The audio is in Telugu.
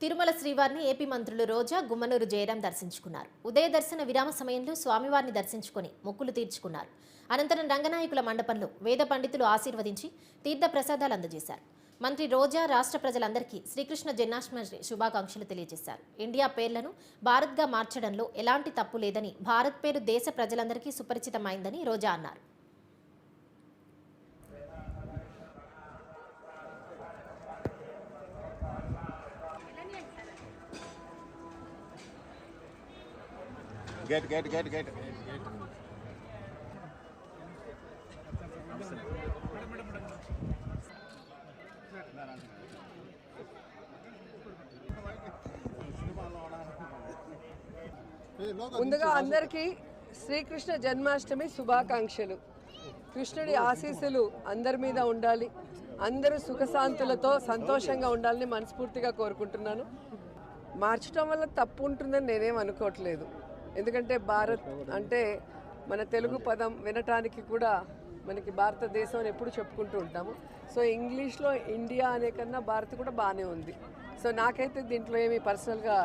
తిరుమల శ్రీవారిని ఏపీ మంత్రులు రోజా, గుమ్మనూరు జయరాం దర్శించుకున్నారు. ఉదయ దర్శన విరామ సమయంలో స్వామివారిని దర్శించుకుని మొక్కులు తీర్చుకున్నారు. అనంతరం రంగనాయకుల మండపంలో వేద పండితులు ఆశీర్వదించి తీర్థ ప్రసాదాలు అందజేశారు. మంత్రి రోజా రాష్ట్ర ప్రజలందరికీ శ్రీకృష్ణ జన్మాష్టమి శుభాకాంక్షలు తెలియజేశారు. ఇండియా పేర్లను భారత్గా మార్చడంలో ఎలాంటి తప్పు లేదని, భారత్ పేరు దేశ ప్రజలందరికీ సుపరిచితమైందని రోజా అన్నారు. Get. ముందుగా అందరికీ శ్రీకృష్ణ జన్మాష్టమి శుభాకాంక్షలు. కృష్ణుడి ఆశీస్సులు అందరి మీద ఉండాలి. అందరూ సుఖశాంతులతో సంతోషంగా ఉండాలని మనస్ఫూర్తిగా కోరుకుంటున్నాను. మార్చడం వల్ల తప్పు ఉంటుందని నేనేం అనుకోవట్లేదు. ఎందుకంటే భారత్ అంటే మన తెలుగు పదం వినటానికి కూడా మనకి భారతదేశం అని ఎప్పుడు చెప్పుకుంటూ ఉంటాము. సో ఇంగ్లీష్లో ఇండియా అనే కన్నా భారత్ కూడా బాగానే ఉంది. సో నాకైతే దీంట్లో ఏమీ పర్సనల్గా